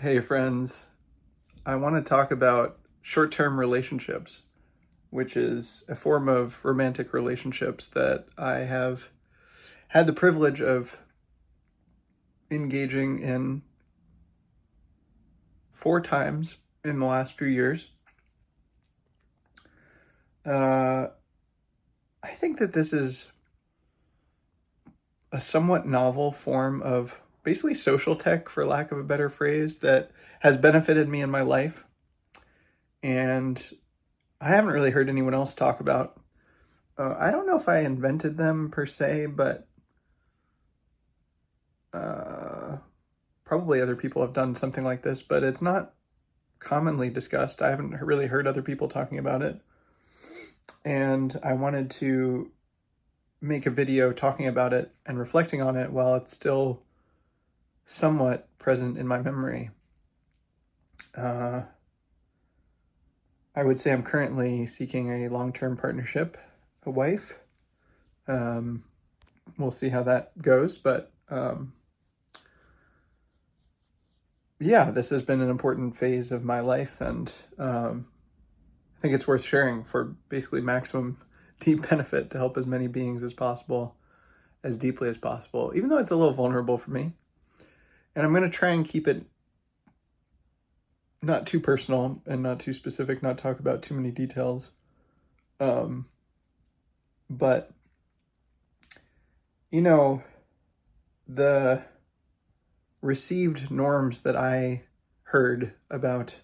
Hey friends, I want to talk about short-term relationships, which is a form of romantic relationships that I have had the privilege of engaging in 4 times in the last few years. I think that this is a somewhat novel form of basically social tech, for lack of a better phrase, that has benefited me in my life. And I haven't really heard anyone else talk about. I don't know if I invented them per se, but probably other people have done something like this, but it's not commonly discussed. I haven't really heard other people talking about it. And I wanted to make a video talking about it and reflecting on it while it's still somewhat present in my memory. I would say I'm currently seeking a long-term partnership, a wife. We'll see how that goes, but yeah, this has been an important phase of my life, and I think it's worth sharing for basically maximum deep benefit to help as many beings as possible, as deeply as possible, even though it's a little vulnerable for me. And I'm going to try and keep it not too personal and not too specific, not talk about too many details. But, you know, the received norms that I heard about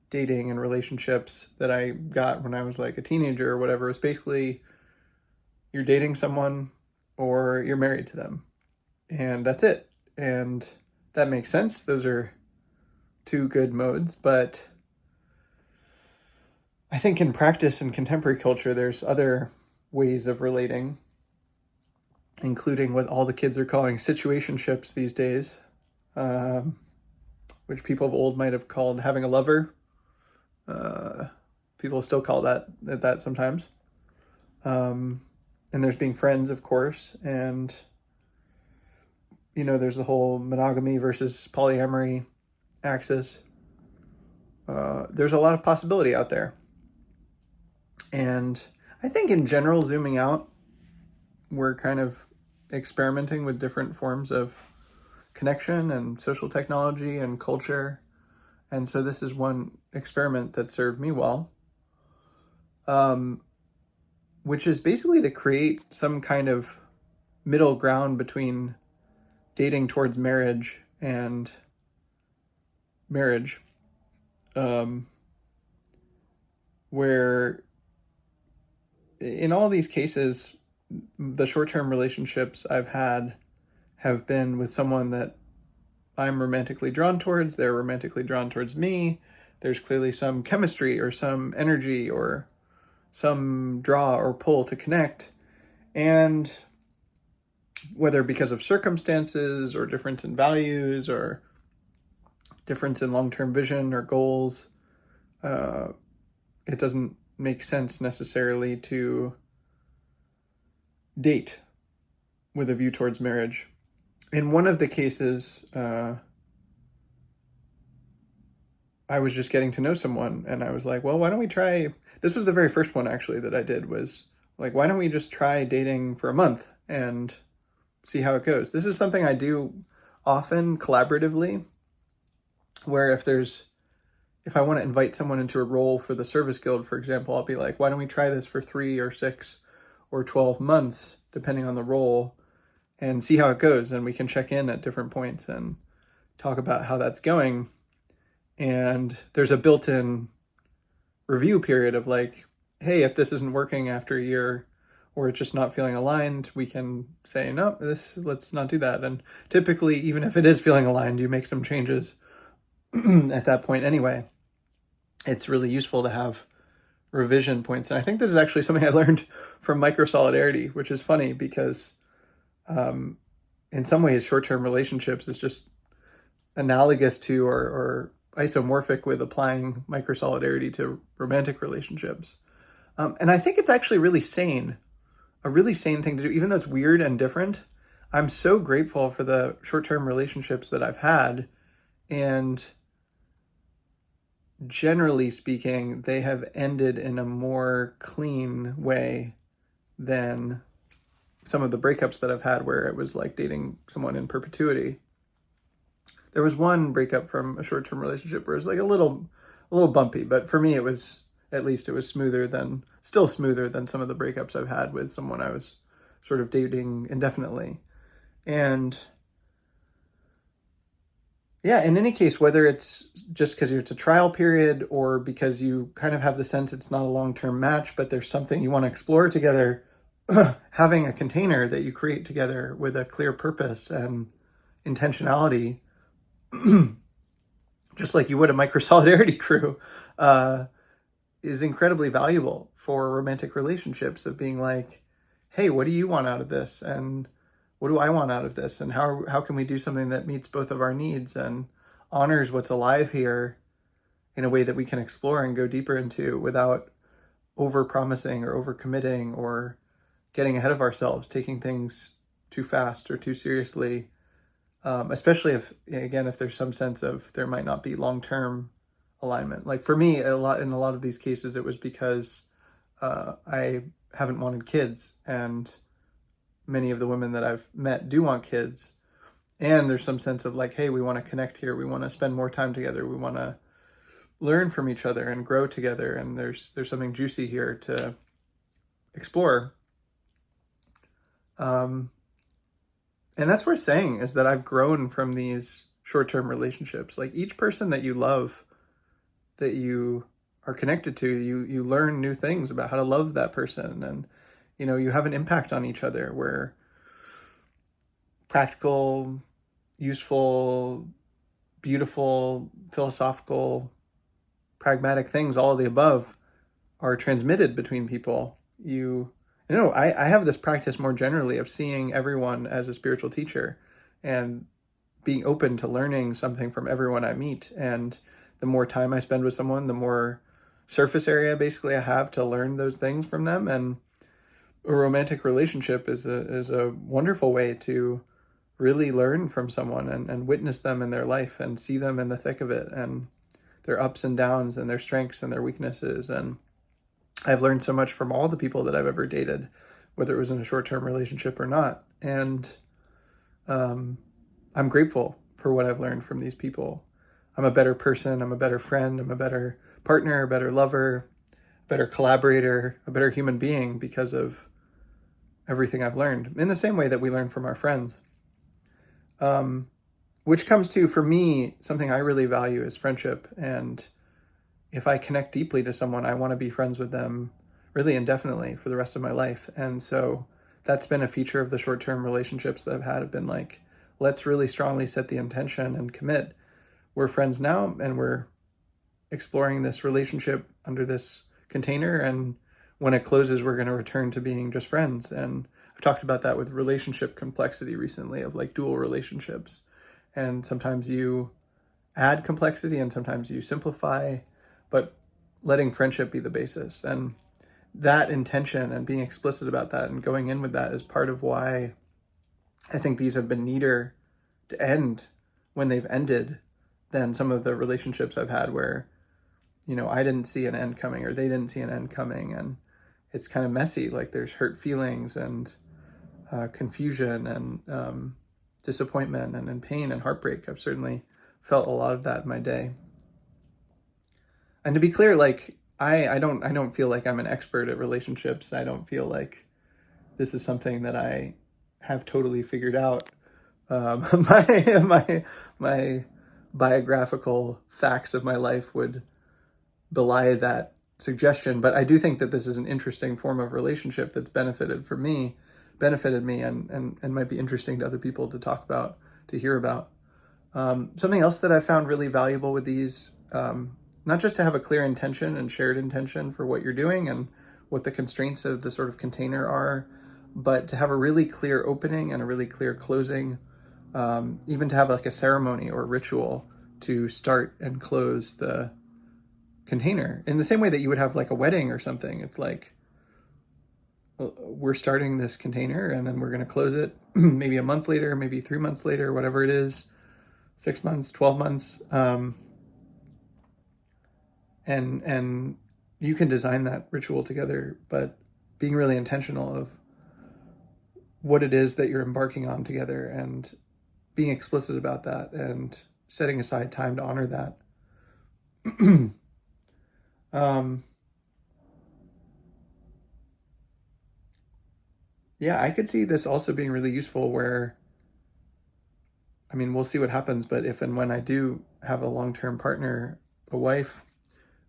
dating and relationships that I got when I was like a teenager or whatever was basically you're dating someone or you're married to them. And that's it. And that makes sense. Those are two good modes, but I think in practice in contemporary culture, there's other ways of relating, including what all the kids are calling situationships these days, which people of old might have called having a lover. People still call that sometimes. And there's being friends, of course, and there's the whole monogamy versus polyamory axis. There's a lot of possibility out there. And I think in general, zooming out, we're kind of experimenting with different forms of connection and social technology and culture. And so this is one experiment that served me well, which is basically to create some kind of middle ground between dating towards marriage and marriage, where in all these cases, the short-term relationships I've had have been with someone that I'm romantically drawn towards, they're romantically drawn towards me, there's clearly some chemistry or some energy or some draw or pull to connect, and whether because of circumstances or difference in values or difference in long-term vision or goals, it doesn't make sense necessarily to date with a view towards marriage. In one of the cases, I was just getting to know someone and I was like, well, why don't we try, this was the very first one actually that I did, was like, why don't we just try dating for a month and see how it goes? This is something I do often collaboratively, where if I want to invite someone into a role for the service guild, for example, I'll be like, why don't we try this for 3 or 6 or 12 months, depending on the role, and see how it goes. And we can check in at different points and talk about how that's going. And there's a built-in review period of like, hey, if this isn't working after a year or it's just not feeling aligned, we can say, no, let's not do that. And typically, even if it is feeling aligned, you make some changes at that point anyway. It's really useful to have revision points. And I think this is actually something I learned from micro-solidarity, which is funny because in some ways, short-term relationships is just analogous to or isomorphic with applying micro-solidarity to romantic relationships. And I think it's actually really sane, a really sane thing to do, even though it's weird and different. I'm so grateful for the short-term relationships that I've had And generally speaking, they have ended in a more clean way than some of the breakups that I've had where it was like dating someone in perpetuity. There was one breakup from a short-term relationship where it was like a little bumpy, but for me it was, at least it was still smoother than some of the breakups I've had with someone I was sort of dating indefinitely. And yeah, in any case, whether it's just because it's a trial period or because you kind of have the sense it's not a long-term match, but there's something you want to explore together, having a container that you create together with a clear purpose and intentionality, just like you would a micro-solidarity crew, is incredibly valuable for romantic relationships, of being like, hey, what do you want out of this? And what do I want out of this? And how can we do something that meets both of our needs and honors what's alive here in a way that we can explore and go deeper into without over promising or over committing or getting ahead of ourselves, taking things too fast or too seriously, especially if there's some sense of there might not be long-term alignment. Like for me, in a lot of these cases, it was because I haven't wanted kids, and many of the women that I've met do want kids. And there's some sense of like, hey, we want to connect here. We want to spend more time together. We want to learn from each other and grow together. And there's something juicy here to explore. And that's worth saying, is that I've grown from these short-term relationships. Like each person that you love, that you are connected to, you learn new things about how to love that person. And you have an impact on each other, where practical, useful, beautiful, philosophical, pragmatic things, all of the above, are transmitted between people. I have this practice more generally of seeing everyone as a spiritual teacher and being open to learning something from everyone I meet. And the more time I spend with someone, the more surface area basically I have to learn those things from them. And a romantic relationship is a wonderful way to really learn from someone and witness them in their life and see them in the thick of it, and their ups and downs and their strengths and their weaknesses. And I've learned so much from all the people that I've ever dated, whether it was in a short-term relationship or not. And I'm grateful for what I've learned from these people. I'm a better person. I'm a better friend. I'm a better partner, a better lover, a better collaborator, a better human being because of everything I've learned, in the same way that we learn from our friends. Which comes to, for me, something I really value is friendship. And if I connect deeply to someone, I want to be friends with them really indefinitely for the rest of my life. And so that's been a feature of the short-term relationships that I've had, have been like, let's really strongly set the intention and commit. We're friends now, and we're exploring this relationship under this container. And when it closes, we're going to return to being just friends. And I've talked about that with relationship complexity recently, of like dual relationships. And sometimes you add complexity and sometimes you simplify, but letting friendship be the basis. And that intention and being explicit about that and going in with that is part of why I think these have been neater to end when they've ended than some of the relationships I've had where, I didn't see an end coming or they didn't see an end coming. And it's kind of messy. Like there's hurt feelings and confusion and disappointment and pain and heartbreak. I've certainly felt a lot of that in my day. And to be clear, like I don't feel like I'm an expert at relationships. I don't feel like this is something that I have totally figured out. My biographical facts of my life would belie that suggestion, but I do think that this is an interesting form of relationship that's benefited me, and might be interesting to other people to talk about, to hear about. Something else that I found really valuable with these, not just to have a clear intention and shared intention for what you're doing and what the constraints of the sort of container are, but to have a really clear opening and a really clear closing, even to have like a ceremony or ritual to start and close the container in the same way that you would have like a wedding or something. It's like, we're starting this container and then we're going to close it maybe a month later, maybe 3 months later, whatever it is, 6 months, 12 months. And you can design that ritual together, but being really intentional of what it is that you're embarking on together and being explicit about that and setting aside time to honor that. Yeah, I could see this also being really useful where, I mean, we'll see what happens, but if and when I do have a long-term partner, a wife,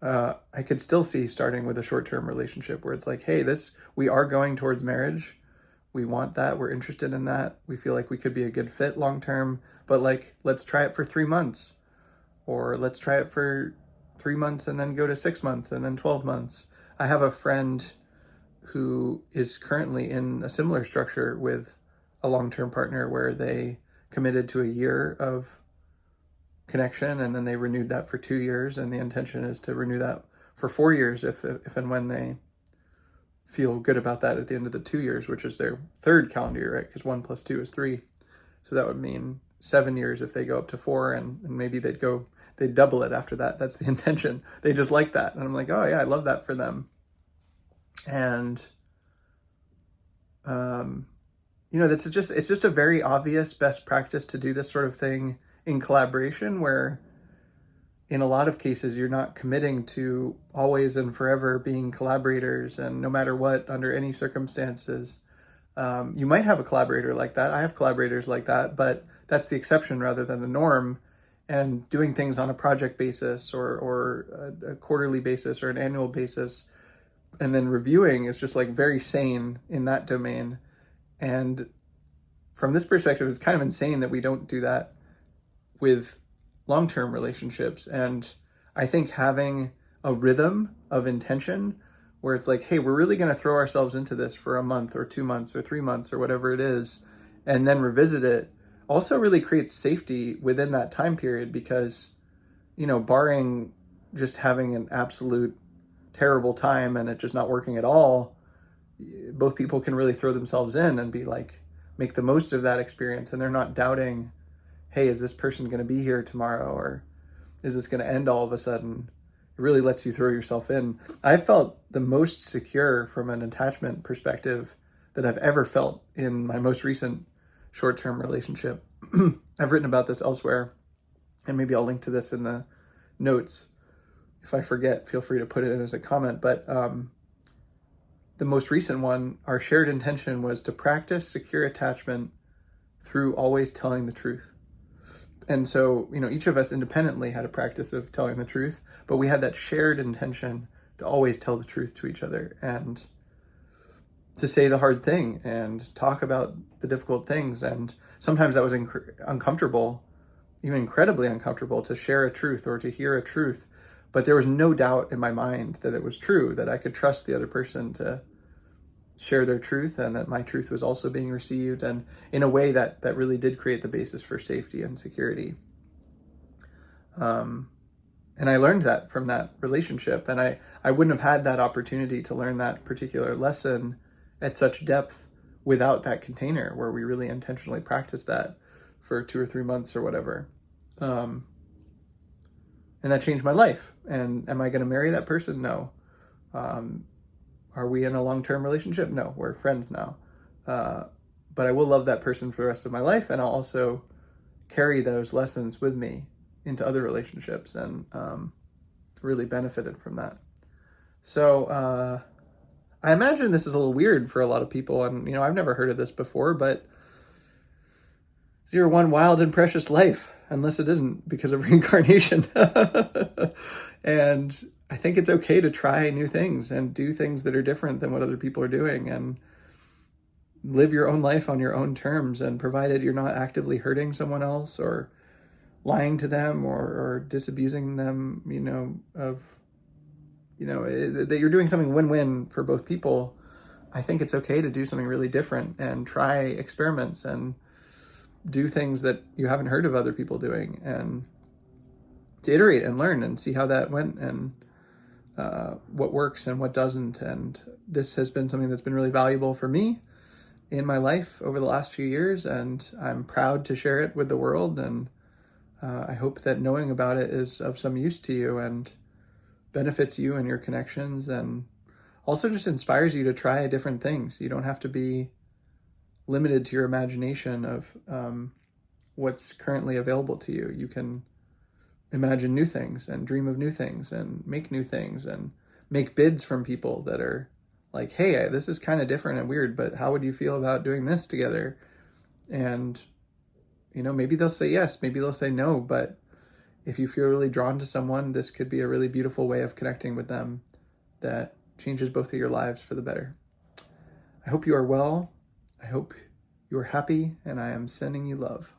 I could still see starting with a short-term relationship where it's like, hey, we are going towards marriage. We want that. We're interested in that. We feel like we could be a good fit long-term, but like, let's try it for 3 months, or let's try it for 3 months and then go to 6 months and then 12 months. I have a friend who is currently in a similar structure with a long-term partner where they committed to a year of connection and then they renewed that for 2 years, and the intention is to renew that for 4 years if and when they feel good about that at the end of the 2 years, which is their third calendar year, right? Because 1 + 2 is 3. So that would mean 7 years if they go up to 4, and maybe they'd double it after that. That's the intention. They just like that. And I'm like, oh yeah, I love that for them. And, it's just a very obvious best practice to do this sort of thing in collaboration, where in a lot of cases, you're not committing to always and forever being collaborators and no matter what, under any circumstances. You might have a collaborator like that. I have collaborators like that, but that's the exception rather than the norm. And doing things on a project basis or a quarterly basis or an annual basis, and then reviewing is just like very sane in that domain. And from this perspective, it's kind of insane that we don't do that with long-term relationships. And I think having a rhythm of intention where it's like, hey, we're really going to throw ourselves into this for a month or 2 months or 3 months or whatever it is, and then revisit it, also really creates safety within that time period. Because, barring just having an absolute terrible time and it just not working at all, both people can really throw themselves in and be like, make the most of that experience. And they're not doubting, hey, is this person going to be here tomorrow? Or is this going to end all of a sudden? It really lets you throw yourself in. I felt the most secure from an attachment perspective that I've ever felt in my most recent short-term relationship. I've written about this elsewhere, and maybe I'll link to this in the notes. If I forget, feel free to put it in as a comment. But the most recent one, our shared intention was to practice secure attachment through always telling the truth. And so, each of us independently had a practice of telling the truth, but we had that shared intention to always tell the truth to each other and to say the hard thing and talk about the difficult things. And sometimes that was uncomfortable, even incredibly uncomfortable, to share a truth or to hear a truth. But there was no doubt in my mind that it was true, that I could trust the other person to share their truth and that my truth was also being received, and in a way that really did create the basis for safety and security. And I learned that from that relationship, and I wouldn't have had that opportunity to learn that particular lesson at such depth without that container where we really intentionally practiced that for 2 or 3 months or whatever. And that changed my life. And am I going to marry that person? No. Are we in a long-term relationship? No, we're friends now. But I will love that person for the rest of my life, and I'll also carry those lessons with me into other relationships, and really benefited from that. So I imagine this is a little weird for a lot of people, and I've never heard of this before, but 0-1 wild and precious life, unless it isn't because of reincarnation. And I think it's okay to try new things and do things that are different than what other people are doing, and live your own life on your own terms, and provided you're not actively hurting someone else or lying to them or disabusing them, that you're doing something win-win for both people. I think it's okay to do something really different and try experiments and do things that you haven't heard of other people doing, and to iterate and learn and see how that went, and what works and what doesn't. And this has been something that's been really valuable for me in my life over the last few years, and I'm proud to share it with the world. And I hope that knowing about it is of some use to you and benefits you and your connections, and also just inspires you to try different things. You don't have to be limited to your imagination of what's currently available to you. You can imagine new things and dream of new things and make new things and make bids from people that are like, hey, this is kind of different and weird, but how would you feel about doing this together? And, maybe they'll say yes, maybe they'll say no, but if you feel really drawn to someone, this could be a really beautiful way of connecting with them that changes both of your lives for the better. I hope you are well. I hope you are happy, and I am sending you love.